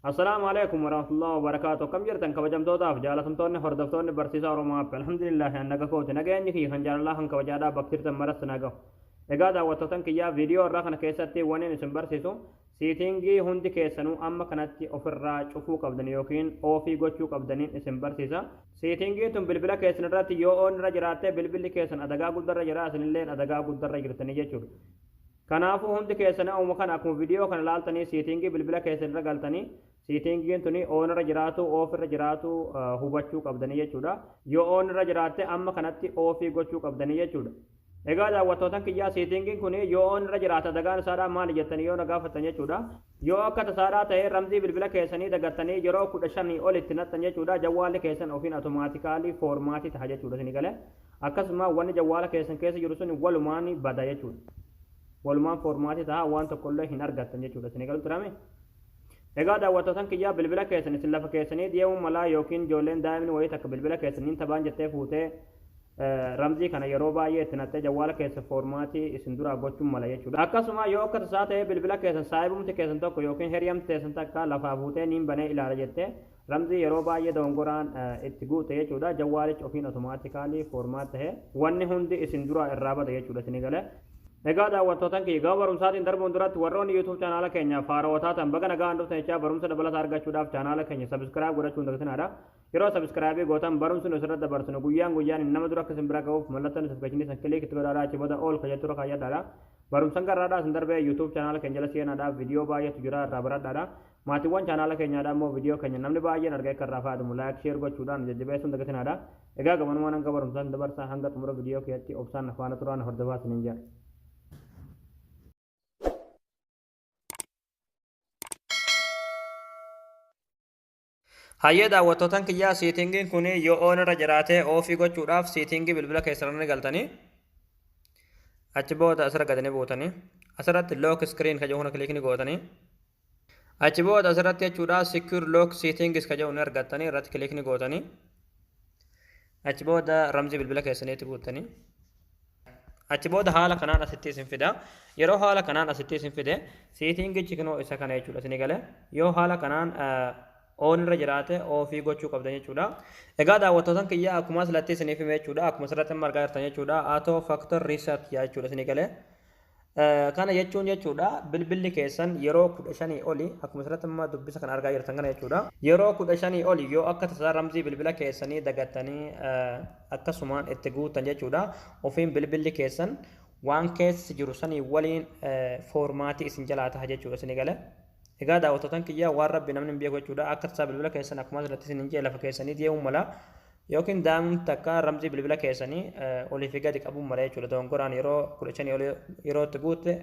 السلام عليكم ورحمة الله وبركاته. كم جرتن كبجمتوتاف جالتمتوني هردفتوني برسيسا ورماف الحمد لله أنك كوت نجاني في خنجر الله هنك وجادا بكتير مرس نجو. إجا وتوتن كيا فيديو رخنا كيساتي ونين اسم برسيسو سيتينجي هندي كيسنو أما كانت أوفر شوفو قبضني يوكين أو في جوتشو قبضنين اسم برسيسا سيتينجي تم بالبلا كيسن راتي يو أون رجراته بالبل كيسن أدقا قدر رجرات اللين أدقا قدر رجرتني جتشو kanaafuu hundi keessan akkuma kana akkuma viidiyoo kana laaltanii siitingii bilbila keessan irra galtanii siitingiin tuni oon irra jiraatu oof irra jiraatu hubachuu qabdanii jechuudha. Yoo oon irra jiraatte amma kanatti oofii gochuu qabdanii jechuudha. Egaa daawwattootan kiyyaa siitingiin kun yoo oon irra jiraata dagaan isaadhaa maali jettanii yoo na gaafatan jechuudha. Yoo akka tasaadhaa ta'ee ramzii bilbila keessanii dagattanii yeroo 15 ol itti nattan jechuudha. Jawwaalli keessan ofiin automaatikaalii foormaatii ta'a jechuudha isin galee. Akkasuma wanni jawwaala keessan keessa jiru sun walumaan bada jechuudha. Walumaan foormaatii ta'a waan tokkollee hin argattan jechuudha isin galu turame. Egaa daawwattootan kiyyaa bilbila keessan isin lafa keessanii deemuu malaa yookiin ijoolleen daa'imni wayii takka bilbila keessaniin taphaan jettee fuutee ramzii kana yeroo baay'ee itti nattee jawwaala keessa foormaatii isin duraa gochuun mala jechuudha. Akkasuma yoo akka tasaa ta'ee bilbila keessan saayibumti keessan tokko yookiin hiriyamti keessan takka lafaa fuutee niin banee ilaala jettee ramzii yeroo baay'ee dogongoraan itti guute jechuudha. Jawwaalichi ofiin automaatikaalii foormaat ta'ee wanni hundi isin duraa irraa bada jechuudha isin galee. Egaa daawwattootan kiyya gama barumsaatiin darbuun duratti warroonni YouTube chaanaala keenya faarawwataa ta'an baga nagaan dhuftan jechaa barumsa dabalataa argachuudhaaf chaanaala keenya sabiskiraayib godhachuu hin dagatinaa. Yeroo sabiskiraayibii gootan barumsi nu irratti dabarsinu guyyaan nama dura akka isin bira ga'uuf mallattoon notifikashinii san kilik itti godhaadhaa achi booda ol kajettura kaayyadhaadha. Barumsan garraadhaa isin darbee YouTube chaanaala keenya jala seenaadhaaf viidiyoo baay'eetu jira irraa baradhaadha. Maatiiwwan chaanaala keenyaadhaa immoo viidiyoo keenya namni baay'een argee akka irraa fayyadamu laayik sheer gochuudhaan jajjabeessuun dagatinaadha. Egaa gamanuma hanga barumsaan dabarsaa hanga xumura viidiyoo keessatti obsaan faana turaan hordofaa isiniin jira. Hayyee daawwattootan kiyyaa siitingiin kun yoo oon irra jiraatee oofii gochuudhaaf siitingii bilbila keessan galtanii achi booda asirra gadanii buutanii asirratti look iskiriin ka jedhu kilikni gootanii achi booda asirratti jechuudha secure lock settings ka jedhu argattanii irratti kilikni gootanii achi booda ramzii bilbila keessaniitti guuttanii achi booda haala kanaan asitti isin fida yeroo haala kanaan asitti isin fide settingichi kunoo isa kana jechuudha isin galee yoo haala kanaan oon irra jiraate oofii gochuu qabdan jechuudha. Egaa daawwattootan kiyyaa akkuma asirratti isiniif hime jechuudha akkuma asirratti argaa jirtan jechuudha auto factor reset yaa jechuudha isin galee kana jechuun jechuudha bilbilli keessan yeroo 15 oli akkuma asirratti amma dubbisa kan argaa jirtan kana jechuudha yeroo 15 oli yoo akka tasaa ramzii bilbila keessanii dagattanii akkasumaan itti guutan jechuudha ofiin bilbilli keessan waan keessa jiru sanii waliin foormaatii isin jalaa ta'a jechuudha isin galee. Egaa daawwattootan kiyyaa waan rabbi namni hin beeku jechuudha akka tasaa bilbila keessan akkuma asirratti isin hin jee lafa keessanii deemuu mala yookiin daa'imni takka ramzii bilbila keessanii olii fi gadi qabuu mala jechuudha dogongoraan yeroo 15 yeroo itti guutte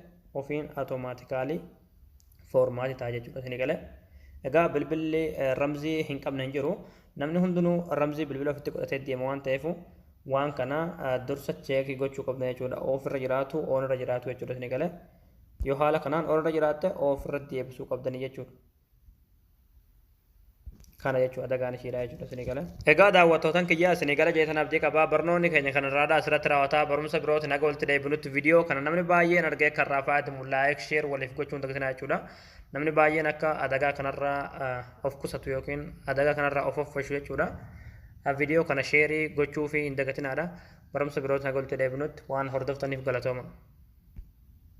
ofiin automaatikaalii foormaatii ta'a jechuudha isin galee. Egaa bilbilli ramzii hin qabne hin jiru namni hundinuu ramzii bilbila ofitti godhatee deema waan ta'eef waan kana dursa cheekii gochuu qabna jechuudha ofirra jiraatu oon irra jiraatu jechuudha isin galee. Yoo haala kanaan oon irra jiraatte ofirratti deebisuu qabdanii jechuudha. Kana jechuudha dagaan ishiidha jechuudha isin galee. Egaa daawwattootan kiyyaa isin galee jeetan abdii qabaa barnoonni keenya kanarraadhaa asirratti raawwataa barumsa birooti naga walitti deebinutti viidiyoo kana namni baay'een argee kan irraa fayyadamu laayik sheer waliif gochuun dagatinaa jechuudha. Namni baay'een akka adagaa kanarraa of qusatu yookiin adagaa kanarraa of offishu jechuudha. Viidiyoo kana sheerii gochuu fi hin dagatinaadha. Barumsa birooti naga walitti deebinutti waan hordoftaniif galatooma.